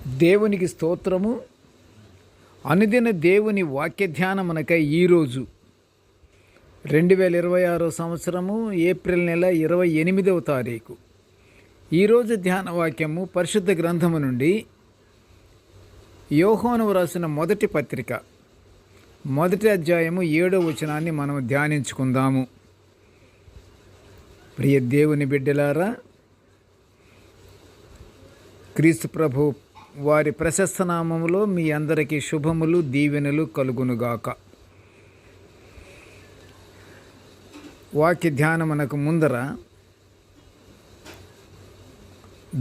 దేవునికి స్తోత్రము. అనుదిన దేవుని వాక్య ధ్యానమునకై ఈరోజు 2026 సంవత్సరము ఏప్రిల్ నెల 28వ తారీఖు. ఈరోజు ధ్యాన వాక్యము పరిశుద్ధ గ్రంథము నుండి యోహాను రాసిన మొదటి పత్రిక మొదటి అధ్యాయము 7వ వచనాన్ని మనం ధ్యానించుకుందాము. ప్రియ దేవుని బిడ్డలారా, క్రీస్తు ప్రభు వారి ప్రశస్త నామములో మీ అందరికీ శుభములు, దీవెనలు కలుగునుగాక. వాక్య ధ్యానమునకు ముందర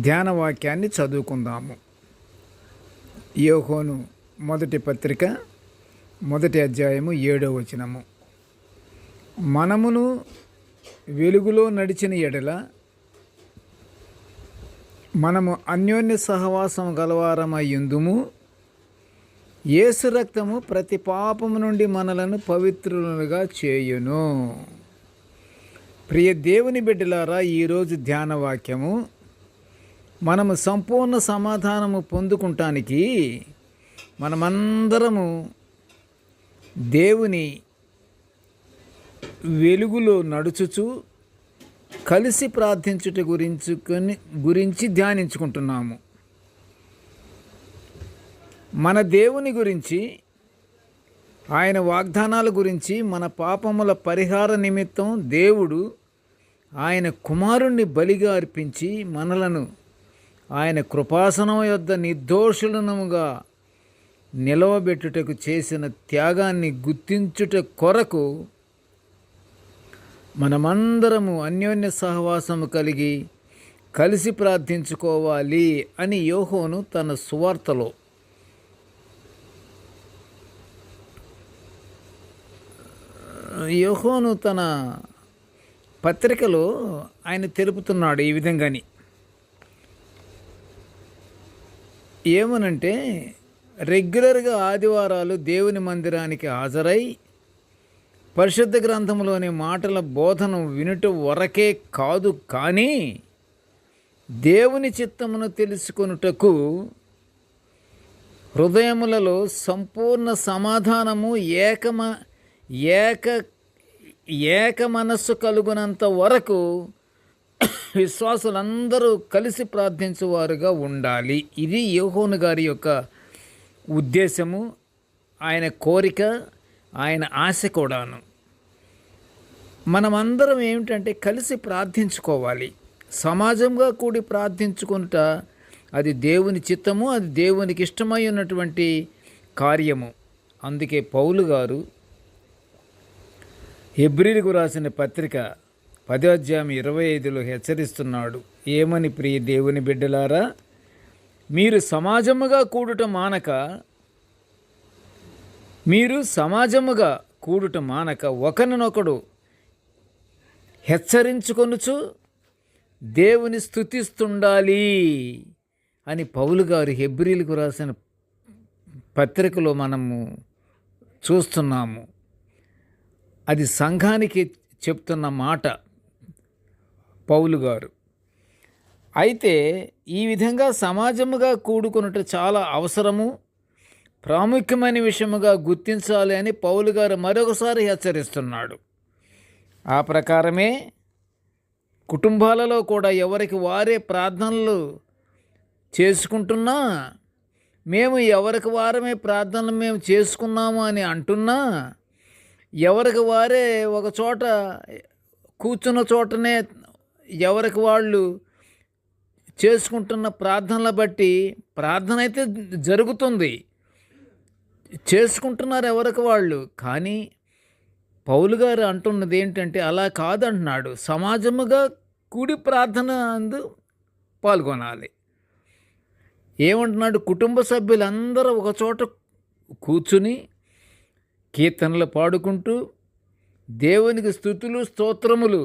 ధ్యాన వాక్యాన్ని చదువుకుందాము. యోహాను మొదటి పత్రిక మొదటి అధ్యాయము 7వ వచనము. మనమును వెలుగులో నడిచిన ఎడల మనము అన్యోన్య సహవాసం గలవారమయ్యుందుము. యేసు రక్తము ప్రతి పాపము నుండి మనలను పవిత్రులుగా చేయును. ప్రియ దేవుని బిడ్డలారా, ఈరోజు ధ్యాన వాక్యము మనము సంపూర్ణ సమాధానము పొందుకుంటానికి మనమందరము దేవుని వెలుగులో నడుచుచు కలిసి ప్రార్థించుట గురించి ధ్యానించుకుంటున్నాము. మన దేవుని గురించి, ఆయన వాగ్దానాల గురించి, మన పాపముల పరిహార నిమిత్తం దేవుడు ఆయన కుమారుణ్ణి బలిగా అర్పించి మనలను ఆయన కృపాసనం యొద్ద నిర్దోషులనుగా నిలవబెట్టుటకు చేసిన త్యాగాన్ని గుర్తించుట కొరకు మనమందరము అన్యోన్య సహవాసము కలిగి కలిసి ప్రార్థించుకోవాలి అని యోహాను తన సువార్తలో తన పత్రికలో ఆయన తెలుపుతున్నాడు. ఈ విధంగాని ఏమనంటే, రెగ్యులర్గా ఆదివారాలు దేవుని మందిరానికి హాజరై పరిశుద్ధ గ్రంథంలోని మాటల బోధన వినుట వరకే కాదు, కానీ దేవుని చిత్తమును తెలుసుకొనుటకు హృదయములలో సంపూర్ణ సమాధానము ఏక మనస్సు కలుగునంత వరకు విశ్వాసులందరూ కలిసి ప్రార్థించువారుగా ఉండాలి. ఇది యోహాను గారి యొక్క ఉద్దేశము, ఆయన కోరిక, ఆయన ఆశ కూడాను. మనమందరం ఏమిటంటే కలిసి ప్రార్థించుకోవాలి. సమాజంగా కూడి ప్రార్థించుకుంట అది దేవుని చిత్తము, అది దేవునికి ఇష్టమై ఉన్నటువంటి కార్యము. అందుకే పౌలు గారు హెబ్రీలకు రాసిన పత్రిక 10వ అధ్యాయం 25లో హెచ్చరిస్తున్నాడు. ఏమని? ప్రియ దేవుని బిడ్డలారా, మీరు సమాజముగా కూడుట మానక ఒకరినొకడు హెచ్చరించుకొనుచు దేవుని స్తుతిస్తుండాలి అని పౌలు గారు హెబ్రీలకు రాసిన పత్రికలో మనము చూస్తున్నాము. అది సంఘానికి చెప్తున్న మాట పౌలు గారు. అయితే ఈ విధంగా సమాజముగా కూడుకొనుట చాలా అవసరము, ప్రాముఖ్యమైన విషయముగా గుర్తించాలి అని పౌలు గారు మరొకసారి హెచ్చరిస్తున్నాడు. ఆ ప్రకారమే కుటుంబాలలో కూడా ఎవరికి వారే ప్రార్థనలు చేసుకుంటున్నా, మేము ఎవరికి వారమే ప్రార్థనలు మేము చేసుకున్నాము అని అంటున్నా, ఎవరికి వారే ఒక చోట కూర్చున్న చోటనే ఎవరికి వాళ్ళు చేసుకుంటున్న ప్రార్థనల బట్టి ప్రార్థన అయితే జరుగుతుంది, చేసుకుంటున్నారు ఎవరికి వాళ్ళు. కానీ పౌలు గారు అంటున్నది ఏంటంటే అలా కాదంటున్నాడు. సమాజముగా కూడి ప్రార్థన అందు పాల్గొనాలి. ఏమంటున్నాడు? కుటుంబ సభ్యులందరూ ఒక చోట కూర్చుని కీర్తనలు పాడుకుంటూ దేవునికి స్తుతులు స్తోత్రములు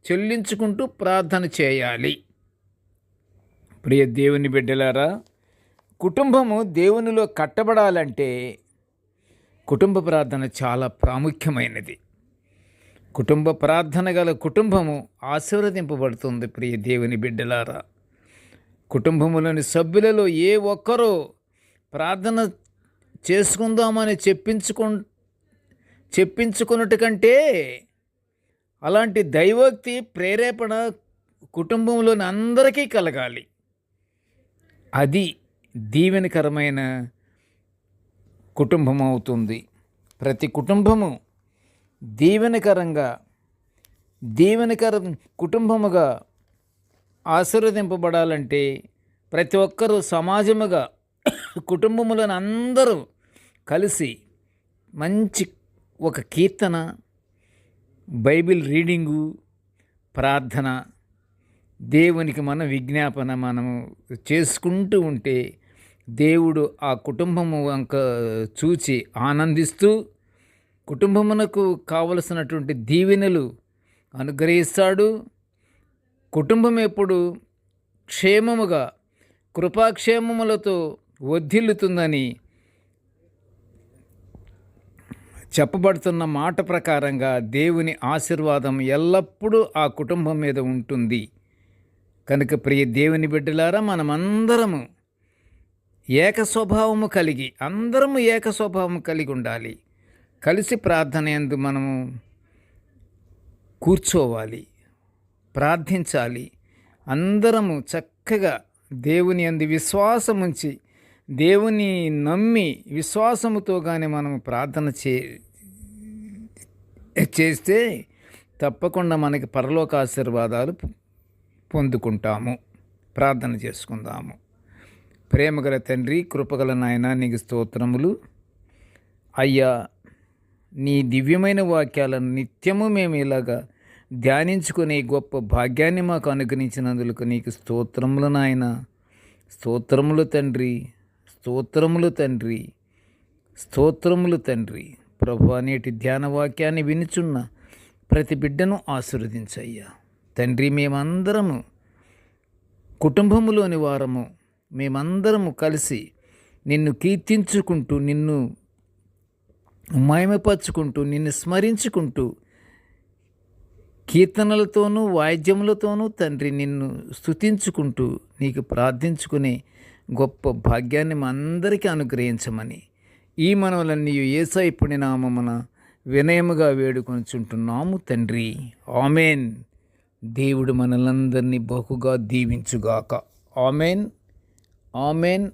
చెల్లించుకుంటూ ప్రార్థన చేయాలి. ప్రియ దేవుని బిడ్డలారా, కుటుంబము దేవునిలో కట్టబడాలంటే కుటుంబ ప్రార్థన చాలా ప్రాముఖ్యమైనది. కుటుంబ ప్రార్థన గల కుటుంబము ఆశీర్వదింపబడుతుంది. ప్రియ దేవుని బిడ్డలారా, కుటుంబంలోని సభ్యులలో ఏ ఒక్కరూ ప్రార్థన చేసుకుందామని చెప్పించుకున్నట్టు కంటే అలాంటి దైవోక్తి ప్రేరేపణ కుటుంబంలోని అందరికీ కలగాలి. అది దీవెనకరమైన కుటుంబం అవుతుంది. ప్రతి కుటుంబము దీవెనకర కుటుంబముగా ఆశీర్వదింపబడాలంటే ప్రతి ఒక్కరూ సమాజముగా కుటుంబములను అందరూ కలిసి మంచి ఒక కీర్తన, బైబిల్ రీడింగు, ప్రార్థన, దేవునికి విజ్ఞాపన మనము చేసుకుంటూ ఉంటే దేవుడు ఆ కుటుంబము వంక చూచి ఆనందిస్తూ కుటుంబమునకు కావలసినటువంటి దీవెనలు అనుగ్రహిస్తాడు. కుటుంబం ఎప్పుడు క్షేమముగా కృపాక్షేమములతో వర్ధిల్లుతుందని చెప్పబడుతున్న మాట ప్రకారంగా దేవుని ఆశీర్వాదం ఎల్లప్పుడూ ఆ కుటుంబం మీద ఉంటుంది. కనుక ప్రియ దేవుని బిడ్డలారా, మనమందరము ఏక స్వభావము కలిగి ఉండాలి. కలిసి ప్రార్థన యందు మనము కూర్చోవాలి, ప్రార్థించాలి. అందరము చక్కగా దేవుని యందు విశ్వాసముంచి దేవుని నమ్మి విశ్వాసముతో కానీ మనము ప్రార్థన చేస్తే తప్పకుండా మనకి పరలోక ఆశీర్వాదాలు పొందుకుంటాము. ప్రార్థన చేసుకుందాము. ప్రేమగల తండ్రి, కృపగల నాయన, నీకు స్తోత్రములు. అయ్యా, నీ దివ్యమైన వాక్యాలను నిత్యము మేము ఇలాగా ధ్యానించుకునే గొప్ప భాగ్యాన్ని మాకు అనుగ్రహించినందుకు నీకు స్తోత్రములు నాయన. స్తోత్రములు తండ్రి, స్తోత్రములు తండ్రి, స్తోత్రములు తండ్రి. ప్రభువా, నేటి ధ్యాన వాక్యాన్ని వినుచున్న ప్రతి బిడ్డను ఆశీర్వదించయ్యా తండ్రి. మేమందరము కుటుంబములోని వారము, మేమందరము కలిసి నిన్ను కీర్తించుకుంటూ, నిన్ను మహిమపరుచుకుంటూ, నిన్ను స్మరించుకుంటూ, కీర్తనలతోనూ వాయిద్యములతోనూ తండ్రి నిన్ను స్తుతించుకుంటూ నీకు ప్రార్థించుకునే గొప్ప భాగ్యాన్ని మా అందరికీ అనుగ్రహించమని ఈ మనవలన్నీ యేసయ్య పుణ్య నామమున వినయముగా వేడుకొనుచుంటున్నాము తండ్రి. ఆమెన్. దేవుడు మనలందరినీ బహుగా దీవించుగాక. Amen, amen,